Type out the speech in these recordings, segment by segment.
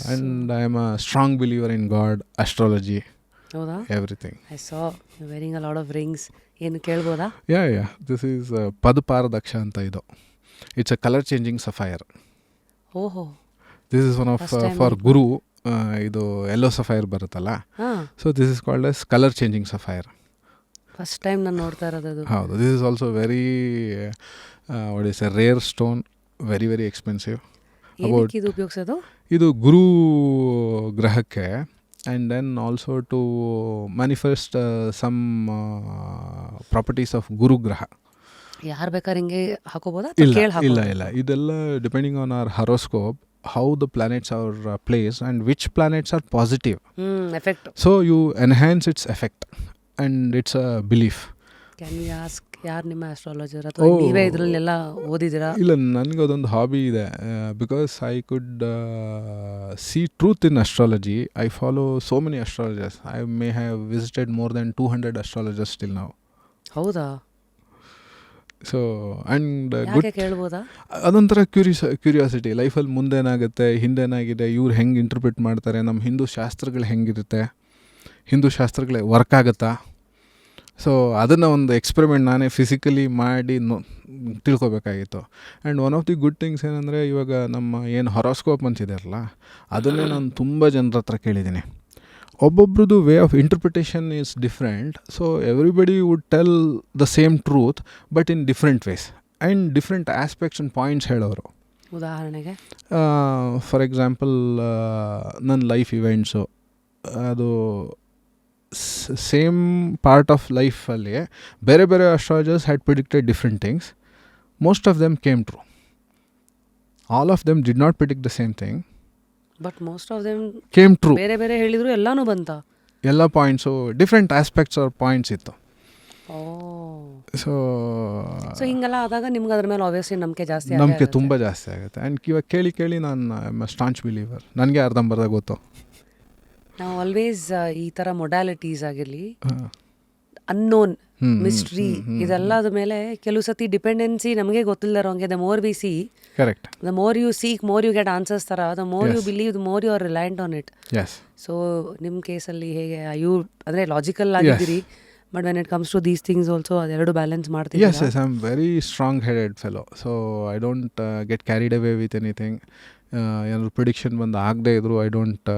And I am a strong believer in God, astrology, ಹೌದಾ? Everything. I saw you wearing a lot of rings. ಏನು ಕೇಳ್ಬೋದಾ? Yeah this is ಪದಪಾರದಕ್ಷ ಅಂತ. ಇದು it's a colour changing sapphire. ಓಹೋ, this is one of for Guru. ಇದು ಎಲ್ಲೋ sapphire ಬರುತ್ತಲ್ಲ, ಹಾಂ, so this is called as colour changing sapphire. First time ನಾನು ನೋಡ್ತಾ ಇರೋದು. ಹೌದು, this is also very what is a rare stone, very very expensive. ಏನಕ್ಕೆ ಇದು ಉಪಯೋಗಿಸೋದು? ಇದು ಗುರು ಗ್ರಹಕ್ಕೆ, and then also to manifest some properties of Guru ಗ್ರಹ. ಯಾರು ಬೇಕಾದ್ರೆ ಹಿಂಗೆ ಹಾಕೋಬೋದಾ? ಇಲ್ಲ, ಇದೆಲ್ಲ depending on our horoscope, how the planets are placed and which planets are positive. Effect. So you enhance its effect and it's a belief. Can we ask ಯಾರು ನಿಮ್ಮ astrologer, ಅಥವಾ ನೀವೇ ಇದರಲ್ಲೆಲ್ಲ ಓದಿದ್ದೀರಾ? ಇಲ್ಲ, ನನಗೆ ಅದೊಂದು ಹಾಬಿ ಇದೆ. Because I could see truth in astrology. I follow so many astrologers. I may have visited more than 200 astrologers till now. ಹೌದಾ? ಸೊ ಆ್ಯಂಡ್ ಯಾಕೆ ಕೇಳ್ಬೋದಾ? ಅದೊಂಥರ ಕ್ಯೂರಿಯಾಸಿಟಿ. ಲೈಫಲ್ಲಿ ಮುಂದೇನಾಗುತ್ತೆ, ಹಿಂದೇನಾಗಿದೆ, ಇವ್ರು ಹೆಂಗೆ ಇಂಟರ್ಪ್ರಿಟ್ ಮಾಡ್ತಾರೆ, ನಮ್ಮ ಹಿಂದೂ ಶಾಸ್ತ್ರಗಳು ಹೆಂಗಿರುತ್ತೆ, ಹಿಂದೂ ಶಾಸ್ತ್ರಗಳೇ ವರ್ಕ್ ಆಗುತ್ತಾ. ಸೊ ಅದನ್ನು ಒಂದು ಎಕ್ಸ್ಪೆರಿಮೆಂಟ್ ನಾನೇ ಫಿಸಿಕಲಿ ಮಾಡಿ ತಿಳ್ಕೊಬೇಕಾಗಿತ್ತು. And one of the good things ಏನಂದರೆ, ಇವಾಗ ನಮ್ಮ ಏನು ಹೊರೋಸ್ಕೋಪ್ ಅಂತಿದಾರಲ್ಲ, ಅದನ್ನೇ ನಾನು ತುಂಬ ಜನರ ಹತ್ರ ಕೇಳಿದ್ದೀನಿ. ಒಬ್ಬೊಬ್ರದ್ದು way of interpretation is different. So everybody would tell the same truth but in different ways and different aspects and points ಹೇಳೋರು. ಉದಾಹರಣೆಗೆ, ಫಾರ್ ಎಕ್ಸಾಂಪಲ್, ನನ್ನ ಲೈಫ್ ಇವೆಂಟ್ಸು, ಅದು ಸೇಮ್ ಪಾರ್ಟ್ ಆಫ್ ಲೈಫಲ್ಲಿ ಬೇರೆ ಬೇರೆ astrologers had predicted different things. Most of them came true. All of them did not predict the same thing, but most of them came true. ಬೇರೆ ಬೇರೆ ಹೇಳಿದ್ರು, ಎಲ್ಲಾನು ಬಂತ. ಎಲ್ಲ points different aspects are points ಇತ್ತು. ಸೊ ಹಿಂಗೆಲ್ಲ ಆದಾಗ ನಿಮ್ಗೆ ಅದ್ರ ಮೇಲೆ ಆಬ್ವಿಯಸ್ಲಿ ನಂಬಿಕೆ ತುಂಬ ಜಾಸ್ತಿ ಆಗುತ್ತೆ. ಆ್ಯಂಡ್ ಇವಾಗ ಕೇಳಿ ನಾನು ಸ್ಟಾಂಚ್ ಬಿಲೀವರ್. ನನಗೆ ಅರ್ಧಂಬರ್ಧ ಗೊತ್ತು. ನಾವು ಆಲ್ವೇಸ್ ಈ ಥರ ಮೊಡ್ಯಾಲಿಟೀಸ್ ಆಗಿರಲಿ, ಅನ್ನೋನ್ ಮಿಸ್ಟ್ರಿ, ಇದೆಲ್ಲದ ಮೇಲೆ ಕೆಲವು ಸತಿ ಡಿಪೆಂಡೆನ್ಸಿ ನಮಗೆ ಗೊತ್ತಿಲ್ಲದಂಗೆ, the more we see, correct, the more you seek, more you get answers ಥರ, the more you believe, the more you are reliant on it. So ನಿಮ್ಮ ಕೇಸಲ್ಲಿ ಹೇಗೆ ಯು ಅಂದರೆ ಲಾಜಿಕಲ್ ಆಗಿದ್ದೀರಿ, but when it comes to these things also ಅದೆರಡು balance ಮಾಡ್ತೀವಿ. Yes, I am very strong headed fellow. So I don't get carried away with anything. ಏನಾದ್ರು prediction ಬಂದು ಆಗದೆ ಇದ್ರು ಐ ಡೋಂಟ್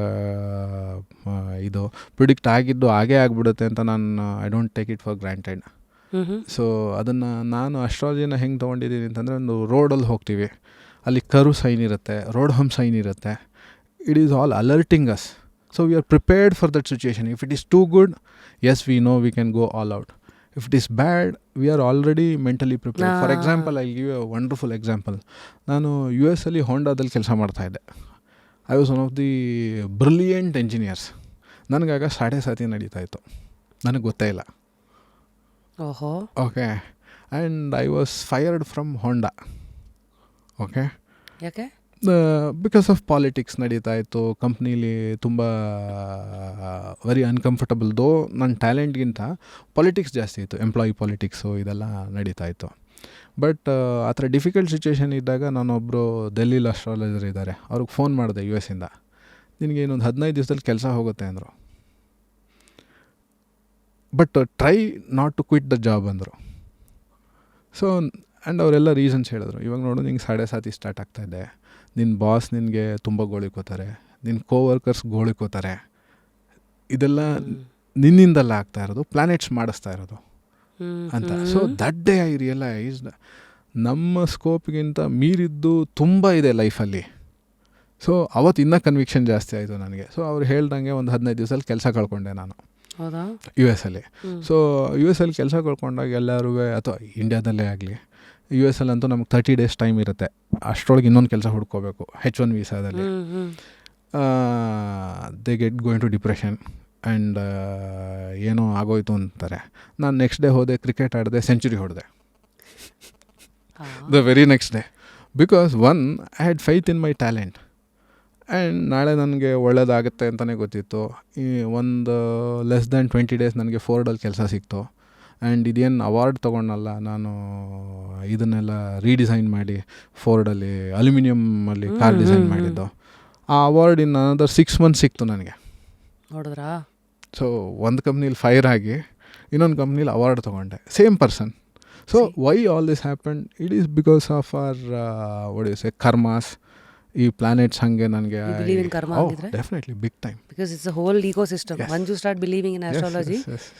ಇದು ಪ್ರಿಡಿಕ್ಟ್ ಆಗಿದ್ದು ಹಾಗೇ ಆಗಿಬಿಡುತ್ತೆ ಅಂತ ನಾನು I don't take it for granted. So ಅದನ್ನು ನಾನು ಅಸ್ಟ್ರಾಲಜಿನ ಹೆಂಗೆ ತೊಗೊಂಡಿದ್ದೀನಿ ಅಂತಂದರೆ, ಒಂದು ರೋಡಲ್ಲಿ ಹೋಗ್ತೀವಿ, ಅಲ್ಲಿ ಕರು ಸೈನ್ ಇರುತ್ತೆ, ರೋಡ್ ಹಮ್ ಸೈನ್ ಇರುತ್ತೆ. It is all alerting us. So we are prepared for that situation. If it is too good, as we know we can go all out. If it is bad, we are already mentally prepared. For example, I'll give you a wonderful example. ನಾನು US ಅಲ್ಲಿ ಹೋಂಡಾದಲ್ಲಿ ಕೆಲಸ ಮಾಡ್ತಾಯಿದ್ದೆ. I was one of the brilliant engineers. ನನಗಾಗ 7:30 ನಡೀತಾ ಇತ್ತು, ನನಗೆ ಗೊತ್ತೇ ಇಲ್ಲ. Okay, and I was fired from Honda. Okay, ಯಾಕೆ? ಬಿಕಾಸ್ ಆಫ್ ಪಾಲಿಟಿಕ್ಸ್ ನಡೀತಾ ಇತ್ತು ಕಂಪ್ನೀಲಿ. ತುಂಬ ವೆರಿ ಅನ್ಕಂಫರ್ಟಬಲ್. ದೋ ನನ್ನ ಟ್ಯಾಲೆಂಟ್ಗಿಂತ ಪಾಲಿಟಿಕ್ಸ್ ಜಾಸ್ತಿ ಇತ್ತು, ಎಂಪ್ಲಾಯಿ ಪಾಲಿಟಿಕ್ಸು ಇದೆಲ್ಲ ನಡೀತಾ ಇತ್ತು. ಬಟ್ ಆ ಥರ ಡಿಫಿಕಲ್ಟ್ ಸಿಚುವೇಶನ್ ಇದ್ದಾಗ ನಾನೊಬ್ಬರು ಡೆಲ್ಲಿಲಿ ಅಸ್ಟ್ರಾಲಜರ್ ಇದ್ದಾರೆ, ಅವ್ರಿಗೆ ಫೋನ್ ಮಾಡಿದೆ US ಇಂದ. ನಿನಗೆ ಇನ್ನೊಂದು 15 ದಿವಸದಲ್ಲಿ ಕೆಲಸ ಹೋಗುತ್ತೆ ಅಂದರು. But try not to quit the job ಅಂದರು. ಸೊ ಆ್ಯಂಡ್ ಅವರೆಲ್ಲ ರೀಸನ್ಸ್ ಹೇಳಿದ್ರು. ಇವಾಗ ನೋಡು, ನಿಂಗೆ 7:30 ಸ್ಟಾರ್ಟ್ ಆಗ್ತಾಯಿದೆ, ನಿನ್ನ ಬಾಸ್ ನಿನಗೆ ತುಂಬ ಗೋಳಿಕೋತಾರೆ, ನಿನ್ನ ಕೋವರ್ಕರ್ಸ್ ಗೋಳಿಕೋತಾರೆ, ಇದೆಲ್ಲ ನಿನ್ನಿಂದಲ್ಲ ಆಗ್ತಾ ಇರೋದು, ಪ್ಲ್ಯಾನೆಟ್ಸ್ ಮಾಡಿಸ್ತಾ ಇರೋದು ಅಂತ. So that day I realised ನಮ್ಮ ಸ್ಕೋಪ್ಗಿಂತ ಮೀರಿದ್ದು ತುಂಬ ಇದೆ ಲೈಫಲ್ಲಿ. ಸೊ ಅವತ್ತು ಇನ್ನೂ ಕನ್ವಿಕ್ಷನ್ ಜಾಸ್ತಿ ಆಯಿತು ನನಗೆ. ಸೊ ಅವ್ರು ಹೇಳ್ದಂಗೆ ಒಂದು 15 ದಿವಸದಲ್ಲಿ ಕೆಲಸ ಕಳ್ಕೊಂಡೆ ನಾನು US ಅಲ್ಲಿ. ಸೊ US ಅಲ್ಲಿ ಕೆಲಸ ಕಳ್ಕೊಂಡಾಗ ಎಲ್ಲರೂ, ಅಥವಾ ಇಂಡಿಯಾದಲ್ಲೇ ಆಗಲಿ, US ಅಲ್ಲಂತೂ ನಮ್ಗೆ 30 days ಟೈಮ್ ಇರುತ್ತೆ. ಅಷ್ಟರೊಳಗೆ ಇನ್ನೊಂದು ಕೆಲಸ ಹುಡ್ಕೋಬೇಕು H1 ವೀಸಾದಲ್ಲಿ. They get going to depression and ಏನೋ ಆಗೋಯ್ತು ಅಂತಾರೆ. ನಾನು ನೆಕ್ಸ್ಟ್ ಡೇ ಹೋದೆ, ಕ್ರಿಕೆಟ್ ಆಡಿದೆ, ಸೆಂಚುರಿ ಹೊಡೆದೆ the very next day. Because I had faith in my talent and ನಾಳೆ ನನಗೆ ಒಳ್ಳೇದಾಗುತ್ತೆ ಅಂತಲೇ ಗೊತ್ತಿತ್ತು. ಈ ಒಂದು ಲೆಸ್ ದ್ಯಾನ್ 20 days ನನಗೆ ಫೋರ್ಡಲ್ಲಿ ಕೆಲಸ ಸಿಕ್ತು. ಆ್ಯಂಡ್ ಇದೇನು ಅವಾರ್ಡ್ ತೊಗೊಂಡಲ್ಲ ನಾನು, ಇದನ್ನೆಲ್ಲ ರೀಡಿಸೈನ್ ಮಾಡಿ ಫೋರ್ಡಲ್ಲಿ ಅಲ್ಯೂಮಿನಿಯಮಲ್ಲಿ ಕಾರ್ ಡಿಸೈನ್ ಮಾಡಿದ್ದು. ಆ ಅವಾರ್ಡ್ ಇನ್ನು ಅನದರ್ 6 months ಸಿಕ್ತು ನನಗೆ. ನೋಡಿದ್ರಾ? ಸೊ ಒಂದು ಕಂಪ್ನೀಲಿ ಫೈರ್ ಆಗಿ ಇನ್ನೊಂದು ಕಂಪ್ನೀಲಿ ಅವಾರ್ಡ್ ತೊಗೊಂಡೆ, same person. So why all this happen? It is because of our what you say karmas. ಈ ಪ್ಲಾನೆಟ್ಸ್ ಹಂಗೆ ನನಗೆ definitely big time, because it's a whole ecosystem. Once you start believing in astrology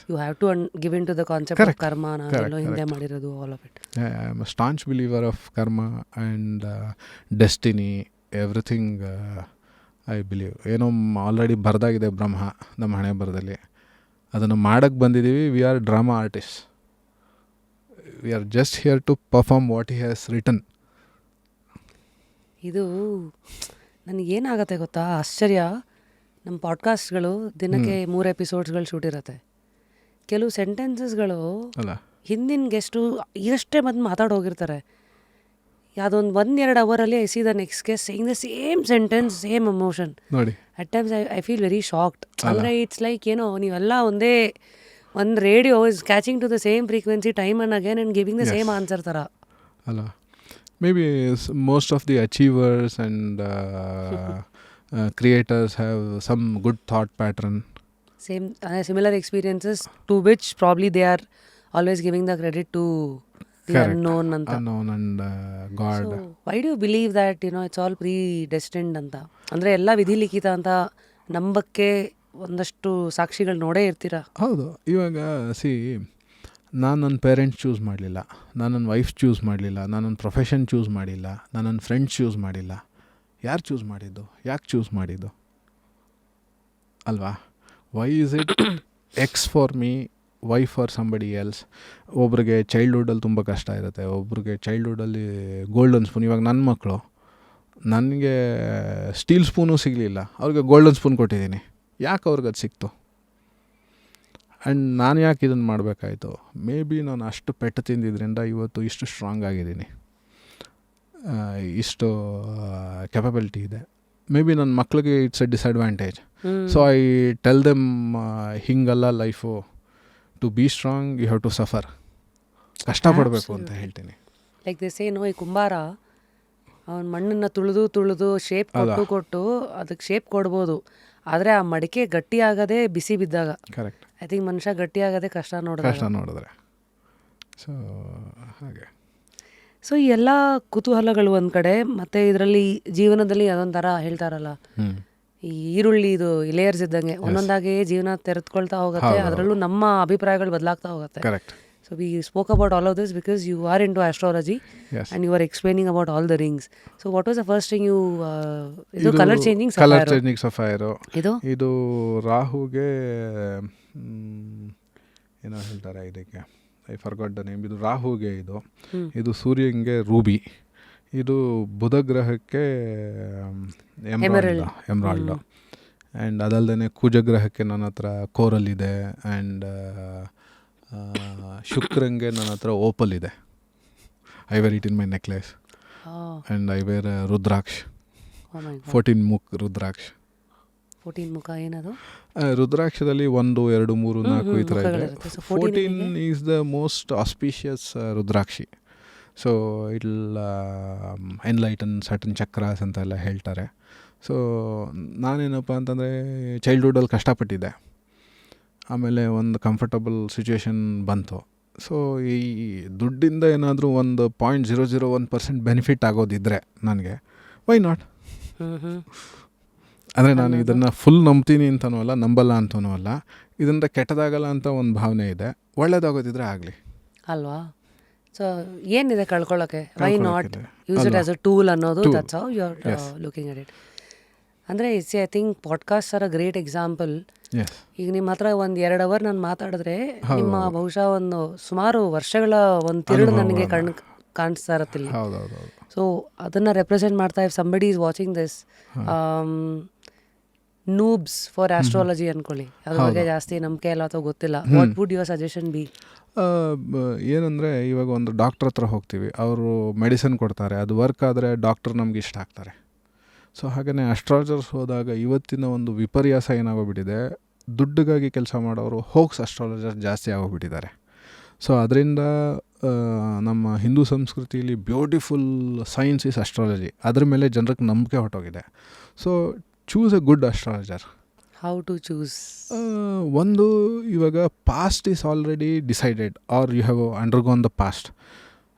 you have to give in to the concept of karma. ನಾವೆಲ್ಲೋ ಹಿಂದೆ ಮಾಡಿರೋದು all of it. I am a staunch believer of karma and destiny, everything I believe. ಏನೋ already ಬರೆದಾಗಿದೆ ಬ್ರಹ್ಮ ನಮ್ಮ ಹಣೆ ಬರದಲ್ಲಿ, ಅದನ್ನು ಮಾಡೋಕ್ಕೆ ಬಂದಿದ್ದೀವಿ. We are drama artist, we are just here to perform what he has written. ಇದು ನನಗೇನಾಗತ್ತೆ ಗೊತ್ತಾ ಆಶ್ಚರ್ಯ, ನಮ್ಮ ಪಾಡ್ಕಾಸ್ಟ್ಗಳು ದಿನಕ್ಕೆ 3 ಎಪಿಸೋಡ್ಸ್ಗಳು ಶೂಟ್ ಇರುತ್ತೆ. ಕೆಲವು ಸೆಂಟೆನ್ಸಸ್ಗಳು ಅಲ್ಲ ಹಿಂದಿನ ಗೆಸ್ಟು ಈಗಷ್ಟೇ ಬಂದು ಮಾತಾಡೋಗಿರ್ತಾರೆ. ಯಾವುದೊಂದು 1-2 ಅವರಲ್ಲಿ I see the next guest saying the same sentence, same emotion. ನೋಡಿ, at times I feel very shocked. ಅಂದರೆ ಇಟ್ಸ್ ಲೈಕ್ ಏನೋ ನೀವೆಲ್ಲ ಒಂದೇ ಒಂದು radio is catching to the same frequency time and again and giving the same answer ಥರ ಅಲ್ಲ. Maybe most of the achievers and creators have some good thought pattern. Same similar experiences to which probably they are always giving the credit to the unknown anta. Unknown and God. So why do you believe that it's all predestined anta? ಅಂದರೆ ಎಲ್ಲ ವಿಧಿಲಿಖಿತ ಅಂತ ನಂಬಕ್ಕೆ ಒಂದಷ್ಟು ಸಾಕ್ಷಿಗಳು ನೋಡೇ ಇರ್ತೀರಾ? ಹೌದು. ಇವಾಗ ನಾನು ನನ್ನ ಪೇರೆಂಟ್ಸ್ ಚೂಸ್ ಮಾಡಲಿಲ್ಲ, ನಾನು ನನ್ನ ವೈಫ್ ಚೂಸ್ ಮಾಡಲಿಲ್ಲ, ನಾನು ನನ್ನ ಪ್ರೊಫೆಷನ್ ಚೂಸ್ ಮಾಡಿಲ್ಲ, ನಾನು ನನ್ನ ಫ್ರೆಂಡ್ಸ್ ಚೂಸ್ ಮಾಡಿಲ್ಲ. ಯಾರು ಚೂಸ್ ಮಾಡಿದ್ದು? ಯಾಕೆ ಚೂಸ್ ಮಾಡಿದ್ದು ಅಲ್ವಾ? Why is it x for me, why for somebody else? ಒಬ್ರಿಗೆ ಚೈಲ್ಡ್ಹುಡ್ಡಲ್ಲಿ ತುಂಬ ಕಷ್ಟ ಇರುತ್ತೆ, ಒಬ್ರಿಗೆ ಚೈಲ್ಡ್ಹುಡ್ಡಲ್ಲಿ ಗೋಲ್ಡನ್ ಸ್ಪೂನ್. ಇವಾಗ ನನ್ನ ಮಕ್ಕಳು, ನನಗೆ ಸ್ಟೀಲ್ ಸ್ಪೂನು ಸಿಗಲಿಲ್ಲ, ಅವ್ರಿಗೆ ಗೋಲ್ಡನ್ ಸ್ಪೂನ್ ಕೊಟ್ಟಿದ್ದೀನಿ. ಯಾಕೆ ಅವ್ರಿಗೆ ಅದು ಸಿಕ್ತು? ಆ್ಯಂಡ್ ನಾನು ಯಾಕೆ ಇದನ್ನು ಮಾಡಬೇಕಾಯ್ತು? ಮೇ ಬಿ ನಾನು ಅಷ್ಟು ಪೆಟ್ಟು ತಿಂದಿದ್ದರಿಂದ ಇವತ್ತು ಇಷ್ಟು ಸ್ಟ್ರಾಂಗ್ ಆಗಿದ್ದೀನಿ, ಇಷ್ಟು ಕೆಪಬಿಲಿಟಿ ಇದೆ. ಮೇ ಬಿ ನನ್ನ ಮಕ್ಳಿಗೆ it's a disadvantage. So I tell them ಹಿಂಗಲ್ಲ life, to be strong you have to suffer, ಕಷ್ಟಪಡಬೇಕು ಅಂತ ಹೇಳ್ತೀನಿ. ಲೈಕ್ ದಿಸ್ ಏನೋ ಈ ಕುಂಬಾರ ಅವನ ಮಣ್ಣನ್ನು ತುಳಿದು ಶೇಪ್ ಕೊಟ್ಟು ಅದಕ್ಕೆ ಶೇಪ್ ಕೊಡ್ಬೋದು, ಆದರೆ ಆ ಮಡಿಕೆ ಗಟ್ಟಿ ಆಗದೆ ಬಿಸಿ ಬಿದ್ದಾಗ. ಕರೆಕ್ಟ್. ಐ ಥಿಂಕ್ ಮನುಷ್ಯ ಗಟ್ಟಿ ಆಗದೆ ಕಷ್ಟ ನೋಡಿದ್ರೆ. ಸೊ ಹಾಗೆ. ಸೊ ಈ ಎಲ್ಲ ಕುತೂಹಲಗಳು ಒಂದು ಕಡೆ, ಮತ್ತು ಇದರಲ್ಲಿ ಜೀವನದಲ್ಲಿ ಅದೊಂಥರ ಹೇಳ್ತಾರಲ್ಲ, ಈ ಈರುಳ್ಳಿ ಇದು ಲೇಯರ್ಸ್ ಇದ್ದಂಗೆ ಒಂದೊಂದಾಗಿ ಜೀವನ ತೆರೆದುಕೊಳ್ತಾ ಹೋಗುತ್ತೆ, ಅದರಲ್ಲೂ ನಮ್ಮ ಅಭಿಪ್ರಾಯಗಳು ಬದಲಾಗ್ತಾ ಹೋಗುತ್ತೆ. Correct. So we spoke about all of this because you are into astrology. Yes. And you were explaining about all the rings. So what was the first thing you ಇದು ಕಲರ್ ಚೇಂಜಿಂಗ್ ಸಫೈರು. ಇದು ರಾಹುಗೆ ಏನೋ ಹೇಳ್ತಾರೆ ಇದಕ್ಕೆ, I forgot the name. ಇದು ರಾಹುಗೆ ಇದು ಸೂರ್ಯಂಗೆ Ruby, ಇದು ಬುಧ ಗ್ರಹಕ್ಕೆ emerald, and ಅದಲ್ಲದೆ ಕುಜಗ್ರಹಕ್ಕೆ ನನ್ನ ಹತ್ರ ಕೋರಲ್ ಇದೆ, ಆ್ಯಂಡ್ ಶುಕ್ರಂಗೆ ನನ್ನ ಹತ್ರ ಓಪಲ್ ಇದೆ. I wear it in my necklace. And I wear rudraksha, 14 ಮುಖ ರುದ್ರಾಕ್ಷ. 14 ಮುಖ ಏನದು? ರುದ್ರಾಕ್ಷದಲ್ಲಿ 1, 2, 3, 4 ಈ ಥರ ಇದೆ. 14 is the most auspicious Rudrakshi. So it enlighten certain chakras ಅಂತೆಲ್ಲ ಹೇಳ್ತಾರೆ. ಸೊ ನಾನೇನಪ್ಪ ಅಂತಂದರೆ ಚೈಲ್ಡ್ಹುಡ್ಡಲ್ಲಿ ಕಷ್ಟಪಟ್ಟಿದ್ದೆ, ಆಮೇಲೆ ಒಂದು ಕಂಫರ್ಟಬಲ್ ಸಿಚುವೇಶನ್ ಬಂತು. ಸೊ ಈ ದುಡ್ಡಿಂದ ಏನಾದರೂ ಒಂದು 0.001% ಬೆನಿಫಿಟ್ ಆಗೋದಿದ್ದರೆ ನನಗೆ, ವೈ ನಾಟ್? ಅಂದರೆ ನಾನು ಇದನ್ನು ಫುಲ್ ನಂಬ್ತೀನಿ ಅಂತನೂ ಅಲ್ಲ, ನಂಬಲ್ಲ ಅಂತನೂ ಅಲ್ಲ. ಇದರಿಂದ ಕೆಟ್ಟದಾಗಲ್ಲ ಅಂತ ಒಂದು ಭಾವನೆ ಇದೆ. ಒಳ್ಳೇದಾಗೋದಿದ್ರೆ ಆಗಲಿ ಅಲ್ವಾ? ಸೊ ಏನಿದೆ ಕಳ್ಕೊಳ್ಳೋಕ್ಕೆ? Why not use it as a tool ಅನ್ನೋದು, that's how you are looking at it. ಅಂದರೆ I think podcast are a great example. ಈಗ ನಿಮ್ಮ ಹತ್ರ 1-2 ಅವರ್ ನಾನು ಮಾತಾಡಿದ್ರೆ ನಿಮ್ಮ ಬಹುಶಃ ಒಂದು ಸುಮಾರು ವರ್ಷಗಳ ಒಂದು ತಿರುಳು ನನಗೆ ಕಾಣಿಸ್ತಾ ಇರತ್ತಿಲ್ಲ. ಸೊ ಅದನ್ನು ರೆಪ್ರೆಸೆಂಟ್ ಮಾಡ್ತಾ, if somebody is watching this, noobs for astrology ಅಂದ್ಕೊಳ್ಳಿ, ಅದ್ರ ಬಗ್ಗೆ ಜಾಸ್ತಿ ನಂಬಿಕೆ ಇಲ್ಲ ಅಥವಾ ಗೊತ್ತಿಲ್ಲ, what would your suggestion be? ಏನಂದರೆ ಇವಾಗ ಒಂದು ಡಾಕ್ಟ್ರ್ ಹತ್ರ ಹೋಗ್ತೀವಿ, ಅವರು ಮೆಡಿಸಿನ್ ಕೊಡ್ತಾರೆ, ಅದು ವರ್ಕ್ ಆದರೆ ಡಾಕ್ಟ್ರ್ ನಮ್ಗೆ ಇಷ್ಟ ಆಗ್ತಾರೆ. ಸೊ ಹಾಗೆಯೇ ಅಸ್ಟ್ರಾಲಜರ್ಸ್ ಹೋದಾಗ ಇವತ್ತಿನ ಒಂದು ವಿಪರ್ಯಾಸ ಏನಾಗೋಗ್ಬಿಟ್ಟಿದೆ, ದುಡ್ಡಿಗಾಗಿ ಕೆಲಸ ಮಾಡೋರು ಹೋಗ್ಸ್ ಅಸ್ಟ್ರಾಲಜರ್ಸ್ ಜಾಸ್ತಿ ಆಗೋಗ್ಬಿಟ್ಟಿದ್ದಾರೆ. ಸೊ ಅದರಿಂದ ನಮ್ಮ ಹಿಂದೂ ಸಂಸ್ಕೃತಿಯಲ್ಲಿ ಬ್ಯೂಟಿಫುಲ್ ಸೈನ್ಸ್ ಇಸ್ ಅಸ್ಟ್ರಾಲಜಿ, ಅದ್ರ ಮೇಲೆ ಜನರಿಗೆ ನಂಬಿಕೆ ಹೊರಟೋಗಿದೆ. So choose a good astrologer. How to choose? ಒಂದು, ಇವಾಗ past is already decided or you have undergone the past.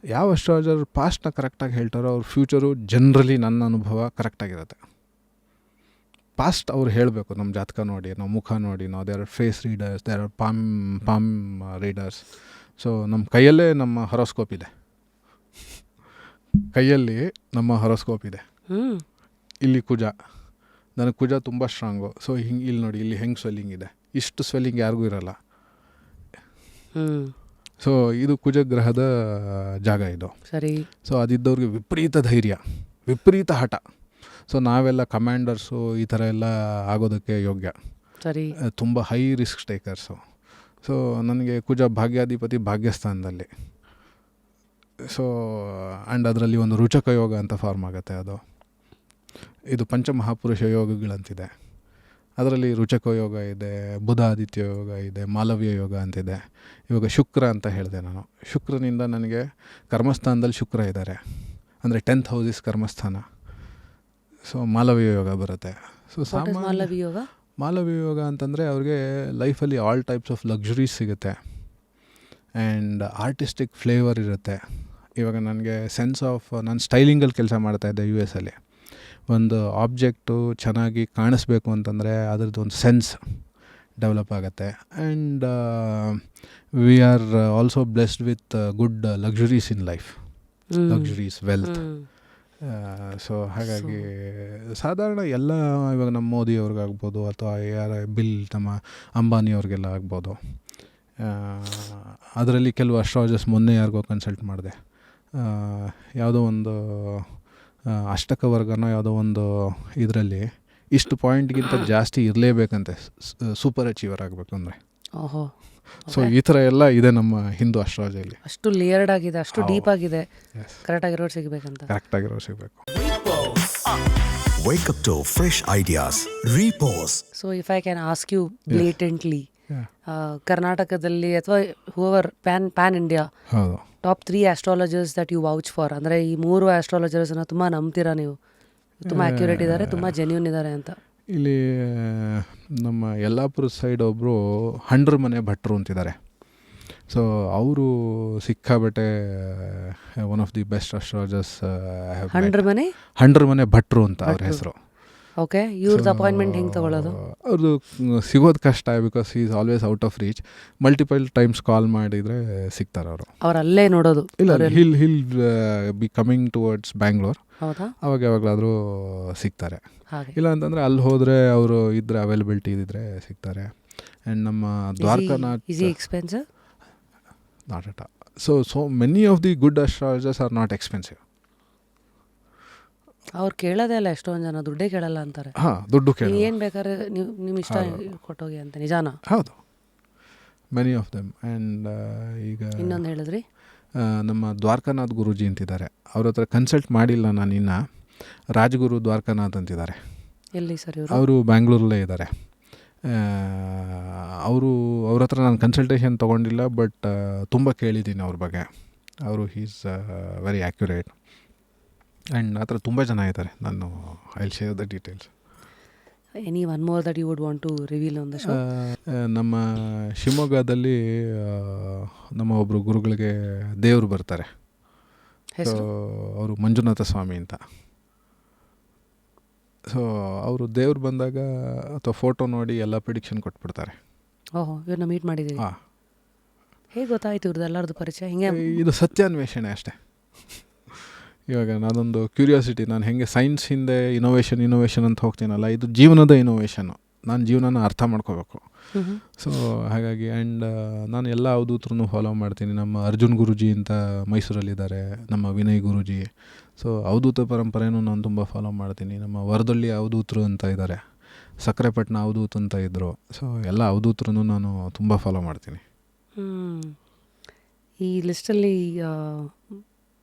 ಯಾವ ಅಸ್ಟ್ರಾಲಜರ್ ಪಾಸ್ಟ್ನ ಕರೆಕ್ಟಾಗಿ ಹೇಳ್ತಾರೋ ಅವ್ರ ಫ್ಯೂಚರು ಜನರಲಿ ನನ್ನ ಅನುಭವ ಕರೆಕ್ಟಾಗಿರುತ್ತೆ. ಪಾಸ್ಟ್ ಅವ್ರು ಹೇಳಬೇಕು, ನಮ್ಮ ಜಾತಕ ನೋಡಿ, ನಾವು ಮುಖ ನೋಡಿ, ನಾವು there are face readers, there are palm readers. So ನಮ್ಮ ಕೈಯಲ್ಲೇ ನಮ್ಮ ಹೊರೋಸ್ಕೋಪ್ ಇದೆ, ಕೈಯಲ್ಲಿ ನಮ್ಮ ಹೊರೋಸ್ಕೋಪ್ ಇದೆ. ಇಲ್ಲಿ ಕುಜ, ನನಗೆ ಕುಜ ತುಂಬ ಸ್ಟ್ರಾಂಗು. ಸೊ ಹಿಂಗೆ ಇಲ್ಲಿ ನೋಡಿ, ಇಲ್ಲಿ ಹೆಂಗೆ ಸ್ವೆಲ್ಲಿಂಗ್ ಇದೆ, ಇಷ್ಟು ಸ್ವೆಲ್ಲಿಂಗ್ ಯಾರಿಗೂ ಇರೋಲ್ಲ. ಸೊ ಇದು ಕುಜ ಗ್ರಹದ ಜಾಗ ಇದು. ಸರಿ. ಸೊ ಅದಿದ್ದವ್ರಿಗೆ ವಿಪರೀತ ಧೈರ್ಯ, ವಿಪರೀತ ಹಠ. ಸೊ ನಾವೆಲ್ಲ ಕಮಾಂಡರ್ಸು ಈ ಥರ ಎಲ್ಲ ಆಗೋದಕ್ಕೆ ಯೋಗ್ಯ. ಸರಿ. ತುಂಬ ಹೈ ರಿಸ್ಕ್ ಟೇಕರ್ಸು. ಸೊ ನನಗೆ ಕುಜ ಭಾಗ್ಯಾಧಿಪತಿ ಭಾಗ್ಯಸ್ಥಾನದಲ್ಲಿ. ಸೊ ಆ್ಯಂಡ್ ಅದರಲ್ಲಿ ಒಂದು ರುಚಕ ಯೋಗ ಅಂತ ಫಾರ್ಮ್ ಆಗುತ್ತೆ. ಅದು ಇದು ಪಂಚಮಹಾಪುರುಷ ಯೋಗಗಳಂತಿದೆ. ಅದರಲ್ಲಿ ರುಚಕ ಯೋಗ ಇದೆ, ಬುಧಾದಿತ್ಯ ಯೋಗ ಇದೆ, ಮಾಲವ್ಯ ಯೋಗ ಅಂತಿದೆ. ಇವಾಗ ಶುಕ್ರ ಅಂತ ಹೇಳಿದೆ ನಾನು. ಶುಕ್ರನಿಂದ ನನಗೆ ಕರ್ಮಸ್ಥಾನದಲ್ಲಿ ಶುಕ್ರ ಇದ್ದಾರೆ, ಅಂದರೆ 10th house is ಕರ್ಮಸ್ಥಾನ. So Malavya ಯೋಗ ಬರುತ್ತೆ. ಸೊ ಮಾಲವ್ಯ ಯೋಗ ಅಂತಂದರೆ ಅವ್ರಿಗೆ ಲೈಫಲ್ಲಿ ಆಲ್ ಟೈಪ್ಸ್ ಆಫ್ ಲಕ್ಸುರೀಸ್ ಸಿಗುತ್ತೆ ಆ್ಯಂಡ್ ಆರ್ಟಿಸ್ಟಿಕ್ ಫ್ಲೇವರ್ ಇರುತ್ತೆ. ಇವಾಗ ನನಗೆ ಸೆನ್ಸ್ ಆಫ್, ನಾನು ಸ್ಟೈಲಿಂಗಲ್ಲಿ ಕೆಲಸ ಮಾಡ್ತಾಯಿದ್ದೆ US ಅಲ್ಲಿ. ಒಂದು ಆಬ್ಜೆಕ್ಟು ಚೆನ್ನಾಗಿ ಕಾಣಿಸ್ಬೇಕು ಅಂತಂದರೆ ಅದರದ್ದು ಒಂದು ಸೆನ್ಸ್ ಡೆವಲಪ್ ಆಗುತ್ತೆ. And we are also blessed with good luxuries in life, luxuries, wealth. So ಹಾಗಾಗಿ ಸಾಧಾರಣ ಎಲ್ಲ, ಇವಾಗ ನಮ್ಮ ಮೋದಿಯವ್ರಿಗಾಗ್ಬೋದು ಅಥವಾ ಯಾರ ನಮ್ಮ ಅಂಬಾನಿಯವ್ರಿಗೆಲ್ಲ ಆಗ್ಬೋದು. ಅದರಲ್ಲಿ ಕೆಲವು ಅಸ್ಟ್ರಾಲಜರ್ಸ್ ಮೊನ್ನೆ ಯಾರಿಗೋ ಕನ್ಸಲ್ಟ್ ಮಾಡಿದೆ. ಯಾವುದೋ ಒಂದು ಅಷ್ಟಕವರ್ಗನೋ ಯಾವುದೋ ಒಂದು ಇದರಲ್ಲಿ ಇಷ್ಟು ಪಾಯಿಂಟ್ಗಿಂತ ಜಾಸ್ತಿ ಇರಲೇಬೇಕಂತೆ ಸೂಪರ್ ಅಚೀವರ್ ಆಗಬೇಕು ಅಂದರೆ. ಓಹೋ. ಸೊ ಈ ಥರ ಎಲ್ಲ ಇದೆ ನಮ್ಮ ಹಿಂದೂ ಅಸ್ಟ್ರಾಲಜಿಯಲ್ಲಿ. ಅಷ್ಟು ಲೇಯರ್ಡ್ ಆಗಿದೆ, ಅಷ್ಟು ಡೀಪ್ ಆಗಿದೆ. ಕರೆಕ್ಟಾಗಿರೋರು ಸಿಗಬೇಕಂತ. ಕರೆಕ್ಟಾಗಿರೋರು ಸಿಗಬೇಕು. Wake up to fresh ideas. Repose. So if I can ask you blatantly, ಕರ್ನಾಟಕದಲ್ಲಿ ಅಥವಾ however pan India top 3 astrologers that you vouch for, ಅಂದರೆ ಈ 3 ಆಸ್ಟ್ರಾಲಜರ್ಸ್ನ ತುಂಬ ನಂಬ್ತೀರಾ ನೀವು, ತುಂಬ ಅಕ್ಯುರೇಟ್ ಇದ್ದಾರೆ, ತುಂಬ ಜೆನ್ಯೂನ್ ಇದ್ದಾರೆ ಅಂತ? ಇಲ್ಲಿ ನಮ್ಮ ಯಲ್ಲಾಪುರ ಸೈಡ್ ಒಬ್ಬರು ಹಂಡ್ರ ಮನೆ ಭಟ್ರು ಅಂತಿದ್ದಾರೆ. ಸೊ ಅವರು ಸಿಕ್ಕಾಬಟ್ಟೆ one of the best astrologers. ಹಂಡ್ರ ಮನೆ ಭಟ್ರು ಅಂತ ಅವ್ರ ಹೆಸರು. ಓಕೆ. ಇವ್ರದ್ದು ಅಪಾಯಿಂಟ್ಮೆಂಟ್ ಹೆಂಗೆ ತಗೊಳ್ಳೋದು? ಅವ್ರದ್ದು ಸಿಗೋದು ಕಷ್ಟ, because is always out of reach. Multiple times call ಮಾಡಿದರೆ ಸಿಗ್ತಾರೆ ಅವರು. ಅವ್ರು ಅಲ್ಲೇ ನೋಡೋದು? ಇಲ್ಲ, he'll be coming towards Bangalore. ಅವಾಗ ಯಾವಾಗಲಾದರೂ ಸಿಗ್ತಾರೆ. ಇಲ್ಲ ಅಂತಂದರೆ ಅಲ್ಲಿ ಹೋದರೆ ಅವರು ಇದ್ರೆ ಅವೈಲಬಿಲಿಟಿ ಇದ್ದರೆ ಸಿಗ್ತಾರೆ. ಆ್ಯಂಡ್ ನಮ್ಮ Dwarakanath expensive not at all. So many of the good astrologers are not expensive. ಅವ್ರು ಕೇಳೋದೇ ಇಲ್ಲ, ಎಷ್ಟೊಂದು ಜನ ದುಡ್ಡೇ ಕೇಳಲ್ಲ ಅಂತಾರೆ. ದುಡ್ಡು ಕೇಳಿ ಏನು ಬೇಕಾದ್ರೆ ನೀವು ನಿಮ್ಮ ಇಷ್ಟ ಕೊಟ್ಟೋಗಿ ಅಂತ. ನಿಜಾನ? ಹೌದು, ಮೆನಿ ಆಫ್ ದೆಮ್. ಆ್ಯಂಡ್ ಈಗ ಇನ್ನೊಂದು ಹೇಳಿದ್ರಿ, ನಮ್ಮ ದ್ವಾರಕಾನಾಥ್ ಗುರೂಜಿ ಅಂತಿದ್ದಾರೆ. ಅವ್ರ ಹತ್ರ ಕನ್ಸಲ್ಟ್ ಮಾಡಿಲ್ಲ ನಾನು ಇನ್ನು. ರಾಜಗುರು ದ್ವಾರಕಾನಾಥ್ ಅಂತಿದ್ದಾರೆ. ಎಲ್ಲಿ ಸರ್ ಇವರು? ಅವರು ಬ್ಯಾಂಗ್ಳೂರಲ್ಲೇ ಇದ್ದಾರೆ. ಅವ್ರ ಹತ್ರ ನಾನು ಕನ್ಸಲ್ಟೇಷನ್ ತೊಗೊಂಡಿಲ್ಲ, ಬಟ್ ತುಂಬ ಕೇಳಿದ್ದೀನಿ ಅವ್ರ ಬಗ್ಗೆ. ಅವರು ಈಸ್ ವೆರಿ ಆ್ಯಕ್ಯುರೇಟ್. ಆ್ಯಂಡ್ ಆ ಥರ ತುಂಬ ಜನ ಇದ್ದಾರೆ. ನಾನು I will share the details. Any one more that you would want to reveal on the show? ನಮ್ಮ ಶಿವಮೊಗ್ಗದಲ್ಲಿ ನಮ್ಮ ಒಬ್ಬರು ಗುರುಗಳಿಗೆ ದೇವರು ಬರ್ತಾರೆ. ಸೊ ಅವರು ಮಂಜುನಾಥ ಸ್ವಾಮಿ ಅಂತ. ಸೊ ಅವರು ದೇವ್ರು ಬಂದಾಗ ಅಥವಾ ಫೋಟೋ ನೋಡಿ ಎಲ್ಲ ಪ್ರಿಡಿಕ್ಷನ್ ಕೊಟ್ಬಿಡ್ತಾರೆ. ಓಹೋ, ಇವ್ರನ್ನ ಮೀಟ್ ಮಾಡಿದ್ದೀವಿ. ಹೇಗೆ ಗೊತ್ತಾಯ್ತು ಇವ್ರದ್ದು ಎಲ್ಲರದ್ದು ಪರಿಚಯ? ಹಿಂಗೆ ಇದು ಸತ್ಯಾನ್ವೇಷಣೆ ಅಷ್ಟೇ. ಇವಾಗ ನಾನೊಂದು ಕ್ಯೂರಿಯಾಸಿಟಿ, ನಾನು ಹೆಂಗೆ ಸೈನ್ಸ್ ಹಿಂದೆ ಇನೋವೇಷನ್ ಅಂತ ಹೋಗ್ತೀನಲ್ಲ, ಇದು ಜೀವನದ ಇನೋವೇಷನ್ನು. ನಾನು ಜೀವನನ ಅರ್ಥ ಮಾಡ್ಕೋಬೇಕು. ಸೊ ಹಾಗಾಗಿ ಆ್ಯಂಡ್ ನಾನು ಎಲ್ಲ ಅವಧೂತರನ್ನು ಫಾಲೋ ಮಾಡ್ತೀನಿ. ನಮ್ಮ ಅರ್ಜುನ್ ಗುರೂಜಿ ಅಂತ ಮೈಸೂರಲ್ಲಿದ್ದಾರೆ, ನಮ್ಮ ವಿನಯ್ ಗುರೂಜಿ. ಸೊ ಅವಧೂತ ಪರಂಪರೆನೂ ನಾನು ತುಂಬ ಫಾಲೋ ಮಾಡ್ತೀನಿ. ನಮ್ಮ ವರದಳ್ಳಿ ಅವಧೂತರು ಅಂತ ಇದ್ದಾರೆ, ಸಕ್ಕರೆಪಟ್ಟಣ ಅವಧೂತ ಅಂತ ಇದ್ದರು. ಸೊ ಎಲ್ಲ ಅವಧೂತರನ್ನು ನಾನು ತುಂಬ ಫಾಲೋ ಮಾಡ್ತೀನಿ. ಈ ಲಿಸ್ಟಲ್ಲಿ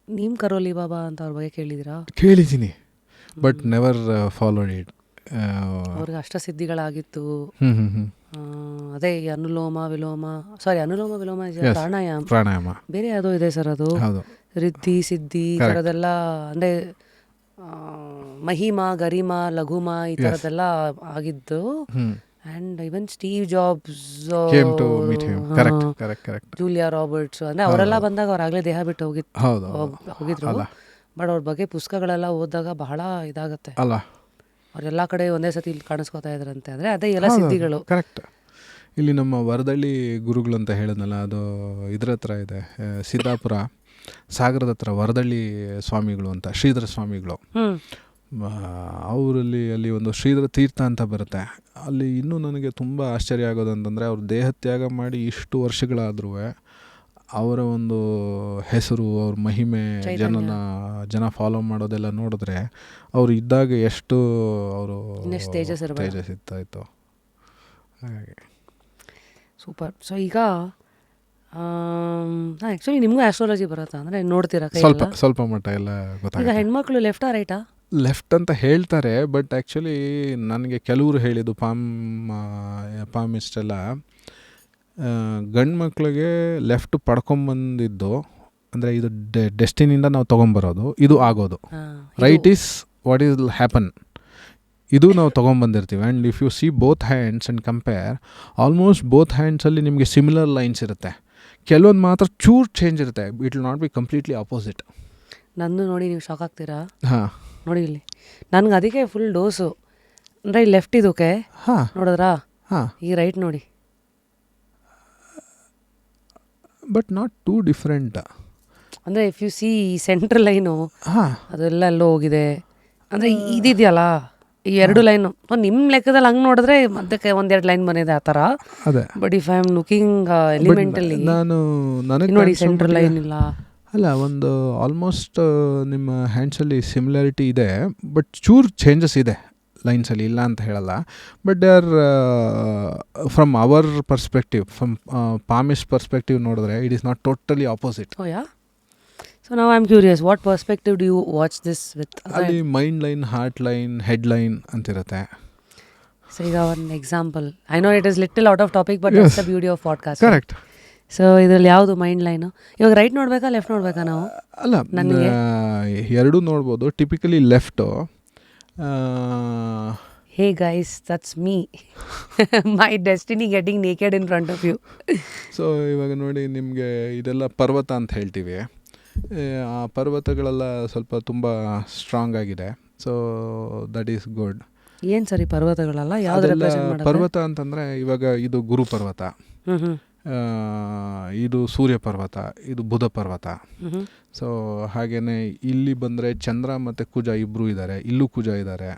ನೀಮ್ ಕರೋಲಿ ಬಾಬಾ ಅಂತ ಅವ್ರ ಬಗ್ಗೆ ಕೇಳಿದಿರಾ? ಕೇಳಿದ್ದೀನಿ, ಬಟ್ ನೆವರ್ ಫಾಲೋಡ್ ಇಟ್. ಅವ್ರಿಗೆ ಅಷ್ಟಸಿದ್ಧಿಗಳಾಗಿತ್ತು. ಅದೇ ಈ ಅನುಲೋಮ ವಿಲೋಮ is Yes. ಪ್ರಾಣಾಯಾಮ. ಪ್ರಾಣಾಯಾಮ. ಬೇರೆ ಯಾವುದೋ ಇದೆ ಸರ್ ಅದು, ಹೌದು. ರಿದ್ಧಿ ಸಿದ್ಧಿ ಈ Correct. ಥರದ್ದೆಲ್ಲ, ಅಂದರೆ ಮಹಿಮಾ ಗರಿಮಾ ಲಘುಮಾ ಈ ಥರದ್ದೆಲ್ಲ ಆಗಿದ್ದು. And even Steve jobs Came to meet him. Correct. Julia Roberts, ಅಂದರೆ ಅವರೆಲ್ಲ ಬಂದಾಗ ಅವ್ರಾಗಲೇ ದೇಹ ಬಿಟ್ಟು ಹೌದು. ಹೋಗಿದ್ರು. ಅಲ್ಲ. ಬಟ್ ಅವ್ರ ಬಗ್ಗೆ ಪುಸ್ತಕಗಳೆಲ್ಲ ಓದಿದಾಗ ಬಹಳ ಇದಾಗತ್ತೆ. ಅಲ್ಲ. ಅವರೆಲ್ಲ ಕಡೆ ಒಂದೇ ಸತಿ ಇಲ್ಲಿ ಕಾಣಿಸ್ಕೋತಾ ಇದ್ರಂತೆ. ಅಂದರೆ ಅದೇ ಎಲ್ಲ ಸಿದ್ಧಿಗಳು. ಕರೆಕ್ಟ್. ಇಲ್ಲಿ ನಮ್ಮ ವರದಳ್ಳಿ ಗುರುಗಳು ಅಂತ ಹೇಳಿದ್ನಲ್ಲ, ಅದು ಇದ್ರ ಹತ್ರ ಇದೆ, ಸಿದ್ದಾಪುರ ಸಾಗರದ ಹತ್ರ ವರದಳ್ಳಿ ಸ್ವಾಮಿಗಳು ಅಂತ, ಶ್ರೀಧರ ಸ್ವಾಮಿಗಳು. ಅವರಲ್ಲಿ ಅಲ್ಲಿ ಒಂದು ಶ್ರೀಧರ ತೀರ್ಥ ಅಂತ ಬರುತ್ತೆ. ಅಲ್ಲಿ ಇನ್ನೂ ನನಗೆ ತುಂಬ ಆಶ್ಚರ್ಯ ಆಗೋದು ಅಂತಂದರೆ, ಅವ್ರು ದೇಹತ್ಯಾಗ ಮಾಡಿ ಇಷ್ಟು ವರ್ಷಗಳಾದ್ರೂ ಅವರ ಒಂದು ಹೆಸರು, ಅವ್ರ ಮಹಿಮೆ, ಜನ ಫಾಲೋ ಮಾಡೋದೆಲ್ಲ ನೋಡಿದ್ರೆ ಅವರು ಇದ್ದಾಗ ಎಷ್ಟು ಅವರು ತೇಜಸ್ ಇರ್ತಾಯಿತ್ತು. ಹಾಗಾಗಿ ಸೂಪರ್. ಸೊ ಈಗ ಆ್ಯಕ್ಚುಲಿ ನಿಮಗೂ ಆಸ್ಟ್ರಾಲಜಿ ಬರುತ್ತಾ? ಅಂದರೆ ನೋಡ್ತೀರಾ ಸ್ವಲ್ಪ ಮಟ್ಟ ಎಲ್ಲ ಗೊತ್ತಾಗ. ಈಗ ಹೆಣ್ಮಕ್ಳು ಲೆಫ್ಟಾ ರೈಟಾ? ಲೆಫ್ಟ್ ಅಂತ ಹೇಳ್ತಾರೆ, ಬಟ್ ಆ್ಯಕ್ಚುಲಿ ನನಗೆ ಕೆಲವರು ಹೇಳಿದ್ದು ಪಾಮಿಸ್ಟೆಲ್ಲ ಗಂಡು ಮಕ್ಳಿಗೆ ಲೆಫ್ಟ್ ಪಡ್ಕೊಂಬಂದಿದ್ದು, ಅಂದರೆ ಇದು ಡೆಸ್ಟಿನಿಂದ ನಾವು ತೊಗೊಂಬರೋದು, ಇದು ಆಗೋದು. Right is what is happen, ಇದು ನಾವು ತೊಗೊಂಬಂದಿರ್ತೀವಿ. And if you see both hands and compare, almost both ಹ್ಯಾಂಡ್ಸಲ್ಲಿ ನಿಮಗೆ ಸಿಮಿಲರ್ ಲೈನ್ಸ್ ಇರುತ್ತೆ. ಕೆಲವೊಂದು ಮಾತ್ರ ಚೂರು ಚೇಂಜ್ ಇರುತ್ತೆ. It will not be completely opposite. ನಂದು ನೋಡಿ ನೀವು ಶಾಕ್ ಆಗ್ತೀರಾ? ಹಾಂ, ನೋಡಿ ಇಲ್ಲಿ ನನಗೆ ಅದಕ್ಕೆ ಫುಲ್ ಡೋಸು. ಅಂದರೆ ಈ ಲೆಫ್ಟ್ ಇದಕ್ಕೆ ನೋಡಿದ್ರಾ? ಹಾಂ, ಈ ರೈಟ್ ನೋಡಿ. But not too different. ಅಂದರೆ if you see central line ಹಾಂ, ಅದೆಲ್ಲ ಎಲ್ಲೋ ಹೋಗಿದೆ. ಅಂದರೆ ಇದಿದೆಯಲ್ಲ ಈ ಎರಡು ಲೈನು, ನಿಮ್ಮ ಲೆಕ್ಕದಲ್ಲಿ ಹಂಗೆ ನೋಡಿದ್ರೆ ಮಧ್ಯಕ್ಕೆ ಒಂದೆರಡು ಲೈನ್ ಬಂದಿದೆ ಆ ಥರ. ಅದೇ. But if I am looking ಎಲಿಮೆಂಟಲ್ಲಿ ನನಗೆ ನೋಡಿ ಸೆಂಟ್ರಲ್ ಲೈನ್ ಇಲ್ಲ. ಅಲ್ಲ, ಒಂದು ಆಲ್ಮೋಸ್ಟ್ ನಿಮ್ಮ ಹ್ಯಾಂಡ್ಸಲ್ಲಿ ಸಿಮಿಲಾರಿಟಿ ಇದೆ, ಬಟ್ ಚೂರು ಚೇಂಜಸ್ ಇದೆ ಲೈನ್ಸಲ್ಲಿ, ಇಲ್ಲ ಅಂತ ಹೇಳಲ್ಲ. But they are from our perspective, from palmist perspective ನೋಡಿದ್ರೆ it is not totally opposite. Oh yeah. So ನಾವು I am curious, what perspective do you watch this with? ಅಲ್ಲಿ mind line, heart line, head line ಅಂತಿರುತ್ತೆ. So ಈಗ ಒಂದು example, I know it is little out of topic, but that's the beauty of podcast. Correct. So ಇದರಲ್ಲಿ ಯಾವುದು mind line? ಇವಾಗ right ನೋಡಬೇಕಾ left ನೋಡಬೇಕಾ ನಾವು? ಅಲ್ಲ, ನನಗೆ ಎರಡೂ ನೋಡ್ಬೋದು. Typically left. Hey guys, that's me, my destiny getting naked in front of you. So ಇವಾಗ ನೋಡಿ, ನಿಮಗೆ ಇದೆಲ್ಲ ಪರ್ವತ ಅಂತ ಹೇಳ್ತೀವಿ. ಆ ಪರ್ವತಗಳೆಲ್ಲ ಸ್ವಲ್ಪ ತುಂಬ ಸ್ಟ್ರಾಂಗ್ ಆಗಿದೆ. So that is good. ಏನು ಸರಿ ಪರ್ವತಗಳಲ್ಲ, ಯಾವ್ದು ರೆಪ್ರೆಸೆಂಟ್ ಮಾಡೋದು? ಪರ್ವತ ಅಂತಂದರೆ ಇವಾಗ ಇದು ಗುರು ಪರ್ವತ, ಇದು ಸೂರ್ಯ ಪರ್ವತ, ಇದು ಬುಧ ಪರ್ವತ. ಸೊ ಹಾಗೆಯೇ ಇಲ್ಲಿ ಬಂದರೆ ಚಂದ್ರ ಮತ್ತು ಕುಜ ಇಬ್ಬರು ಇದ್ದಾರೆ. ಇಲ್ಲೂ ಕುಜ ಇದ್ದಾರೆ,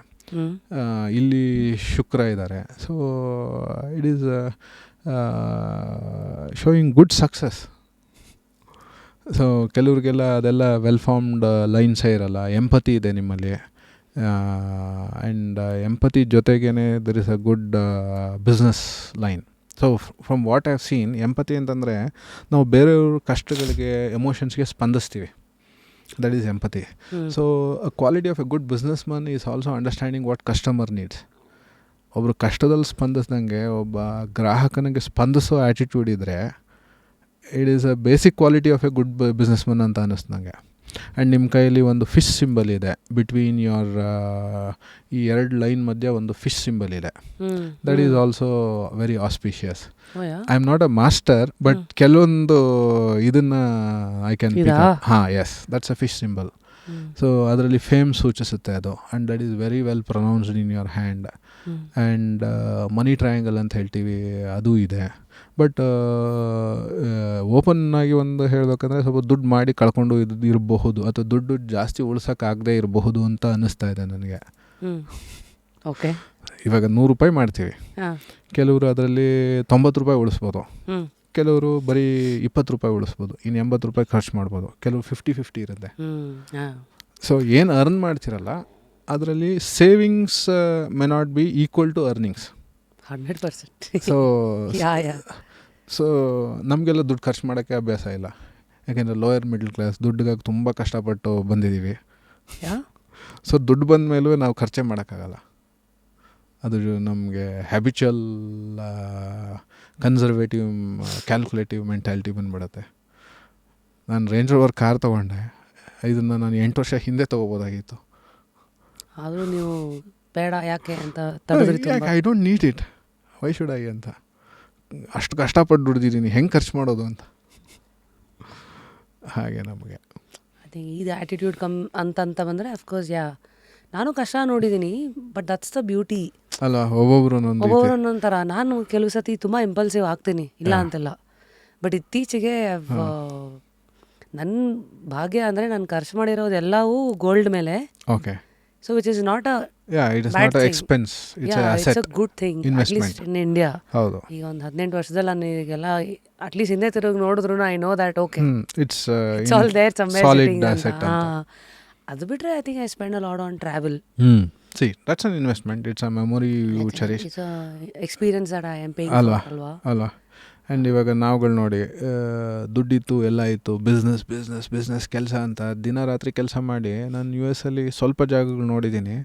ಇಲ್ಲಿ ಶುಕ್ರ ಇದ್ದಾರೆ. So it is showing good success. So ಕೆಲವ್ರಿಗೆಲ್ಲ ಅದೆಲ್ಲ ವೆಲ್ ಫಾರ್ಮ್ಡ್ ಲೈನ್ಸೇ ಇರಲ್ಲ. ಎಂಪತಿ ಇದೆ ನಿಮ್ಮಲ್ಲಿ, ಆ್ಯಂಡ್ ಎಂಪತಿ ಜೊತೆಗೇ there is a good business line. So from what I have seen, empathy ಅಂತಂದರೆ ನಾವು ಬೇರೆಯವ್ರ ಕಷ್ಟಗಳಿಗೆ, ಎಮೋಷನ್ಸ್ಗೆ ಸ್ಪಂದಿಸ್ತೀವಿ. That is empathy. So a quality of a good business man is also understanding what customer needs. ಒಬ್ಬರು ಕಷ್ಟದಲ್ಲಿ ಸ್ಪಂದಿಸ್ದಂಗೆ ಒಬ್ಬ ಗ್ರಾಹಕನಿಗೆ ಸ್ಪಂದಿಸೋ ಆ್ಯಟಿಟ್ಯೂಡ್ ಇದ್ದರೆ, it is a basic quality of a good business Mann ಅಂತ ಅನ್ನಿಸ್ತು ನನಗೆ. ಆ್ಯಂಡ್ ನಿಮ್ಮ ಕೈಯಲ್ಲಿ ಒಂದು ಫಿಶ್ ಸಿಂಬಲ್ ಇದೆ ಬಿಟ್ವೀನ್ ಯೋರ್, ಈ ಎರಡು ಲೈನ್ ಮಧ್ಯೆ ಒಂದು ಫಿಶ್ ಸಿಂಬಲ್ ಇದೆ. That is also very auspicious. I am not a master, but ಕೆಲವೊಂದು ಇದನ್ನು ಐ ಕ್ಯಾನ್ ಪಿಕ್ ಅಪ್. ಹಾಂ, yes, that's a fish symbol. So ಅದರಲ್ಲಿ ಫೇಮ್ ಸೂಚಿಸುತ್ತೆ ಅದು. And that is very well pronounced in your hand. And money triangle ಅಂತ ಹೇಳ್ತೀವಿ, ಅದು ಇದೆ. ಬಟ್ ಓಪನ್ ಆಗಿ ಒಂದು ಹೇಳಬೇಕಂದ್ರೆ, ಸ್ವಲ್ಪ ದುಡ್ಡು ಮಾಡಿ ಕಳ್ಕೊಂಡು ಇರಬಹುದು, ಅಥವಾ ದುಡ್ಡು ಜಾಸ್ತಿ ಉಳ್ಸೋಕ್ಕಾಗದೇ ಇರಬಹುದು ಅಂತ ಅನ್ನಿಸ್ತಾ ಇದೆ ನನಗೆ. ಓಕೆ, ಇವಾಗ 100 ರೂಪಾಯಿ ಮಾಡ್ತೀವಿ, ಕೆಲವರು ಅದರಲ್ಲಿ 90 ರೂಪಾಯಿ ಉಳಿಸ್ಬೋದು, ಕೆಲವರು ಬರೀ 20 ರೂಪಾಯಿ ಉಳಿಸ್ಬೋದು, ಇನ್ನು 80 ರೂಪಾಯಿ ಖರ್ಚು ಮಾಡ್ಬೋದು, ಕೆಲವರು 50-50 ಇರುತ್ತೆ. ಸೊ ಏನು ಅರ್ನ್ ಮಾಡ್ತಿರಲ್ಲ ಅದರಲ್ಲಿ savings may not be equal to earnings. 100%. So ನಮಗೆಲ್ಲ ದುಡ್ಡು ಖರ್ಚು ಮಾಡೋಕ್ಕೆ ಅಭ್ಯಾಸ ಇಲ್ಲ, ಯಾಕೆಂದರೆ ಲೋಯರ್ ಮಿಡ್ಲ್ ಕ್ಲಾಸ್, ದುಡ್ಡಿಗಾಗಿ ತುಂಬ ಕಷ್ಟಪಟ್ಟು ಬಂದಿದ್ದೀವಿ. ಸೊ ದುಡ್ಡು ಬಂದ ಮೇಲೂ ನಾವು ಖರ್ಚೇ ಮಾಡೋಕ್ಕಾಗಲ್ಲ. ಅದು ನಮಗೆ ಹ್ಯಾಬಿಚುವಲ್ ಕನ್ಸರ್ವೇಟಿವ್ ಕ್ಯಾಲ್ಕುಲೇಟಿವ್ ಮೆಂಟ್ಯಾಲಿಟಿ ಬಂದುಬಿಡುತ್ತೆ. ನಾನು ರೇಂಜ್ ರೋವರ್ ಕಾರ್ ತೊಗೊಂಡೆ, ಇದನ್ನು ನಾನು 8 ವರ್ಷ ಹಿಂದೆ ತೊಗೋಬೋದಾಗಿತ್ತು. ಆದರೂ ನೀವು ಬೇಡ ಯಾಕೆ ಅಂತ ತಡೆದ್ರಿ. I don't need it, why should I ಅಂತ. ಅಷ್ಟು ಕಷ್ಟಪಟ್ಟು ದುಡ್ದಿದ್ದೀನಿ, ಹೆಂಗೆ ಖರ್ಚು ಮಾಡೋದು ಅಂತ. ಹಾಗೆ ನಮಗೆ ಐ ಥಿಂಕ್ ಇದು ಆ್ಯಟಿಟ್ಯೂಡ್ ಅಂತ ಬಂದರೆ ಅಫ್ಕೋರ್ಸ್ ನಾನು ಕಷ್ಟ ನೋಡಿದ್ದೀನಿ, ಬಟ್ ದಟ್ಸ್ ದ ಬ್ಯೂಟಿ ಅಲ್ಲ. ಒಬ್ಬೊಬ್ರು ಒಂಥರ. ನಾನು ಕೆಲವು ಸತಿ ತುಂಬ ಇಂಪಲ್ಸಿವ್ ಆಗ್ತೀನಿ, ಇಲ್ಲ ಅಂತೆಲ್ಲ. ಬಟ್ ಇತ್ತೀಚೆಗೆ ನನ್ನ ಭಾಗ್ಯ ಅಂದರೆ ನಾನು ಖರ್ಚು ಮಾಡಿರೋದು ಎಲ್ಲವೂ ಗೋಲ್ಡ್ ಮೇಲೆ. Okay. So which is not it is not a expense, it's a asset, it's a good thing investment in India. ಹೌದು. ಈಗ ಒಂದು 18 ವರ್ಷದಲ್ಲಿ ನಾನು ಈಗೆಲ್ಲ ಅಟ್ಲೀಸ್ಟ್ ಹಿಂದೆ ತಿರುಗಿ ನೋಡಿದ್ರು I know that okay it's all there somewhere solid asset ಅಂತ. ಅದು ಬಿಟ್ಟರೆ I think I spend a lot on travel. See that's an investment, it's a memory you cherish. It's a experience that I am paying ಅಲ್ವಾ. And ಇವಾಗ ನಾವುಗಳು ನೋಡಿ, ದುಡ್ಡಿತ್ತು, ಎಲ್ಲ ಇತ್ತು, business ಕೆಲಸ ಅಂತ ದಿನ ರಾತ್ರಿ ಕೆಲಸ ಮಾಡಿ ನಾನು US ಅಲ್ಲಿ ಸ್ವಲ್ಪ ಜಾಗಗಳು ನೋಡಿದ್ದೀನಿ.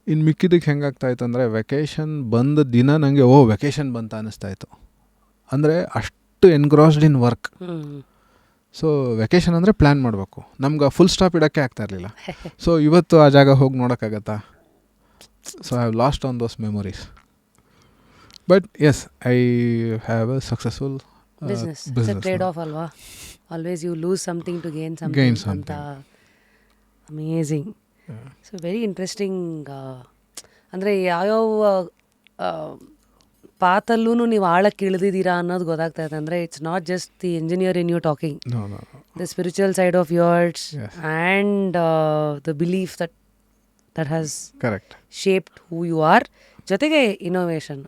ಇನ್ನು ಮಿಕ್ಕಿದ್ದಕ್ಕೆ ಹೆಂಗಾಗ್ತಾಯಿತ್ತು ಅಂದರೆ, ವೆಕೇಷನ್ ಬಂದ ದಿನ ನನಗೆ ವೆಕೇಷನ್ ಬಂತ ಅನ್ನಿಸ್ತಾಯಿತ್ತು. ಅಂದರೆ ಅಷ್ಟು ಎನ್ಗ್ರಾಸ್ಡ್ ಇನ್ ವರ್ಕ್. ಸೊ ವೆಕೇಷನ್ ಅಂದರೆ ಪ್ಲ್ಯಾನ್ ಮಾಡಬೇಕು, ನಮ್ಗೆ ಫುಲ್ ಸ್ಟಾಪ್ ಇಡೋಕ್ಕೆ ಆಗ್ತಾ ಇರಲಿಲ್ಲ. ಸೊ ಇವತ್ತು ಆ ಜಾಗ ಹೋಗಿ ನೋಡೋಕ್ಕಾಗತ್ತಾ? So I have lost on those memories. But yes, I have a successful business. It's a trade-off, alwa. Always you lose something to gain something. Amazing. Yeah. So very interesting. ಅಂದರೆ ಯಾವ್ಯಾವ ಪಾತಲ್ಲೂ ನೀವು ಆಳಕ್ಕೆ ಇಳಿದಿದ್ದೀರಾ ಅನ್ನೋದು ಗೊತ್ತಾಗ್ತಾ ಇದೆ. ಅಂದರೆ it's not just the engineer in you talking, the spiritual side of yours and the belief that has shaped who you are, ಜೊತೆಗೆ innovation.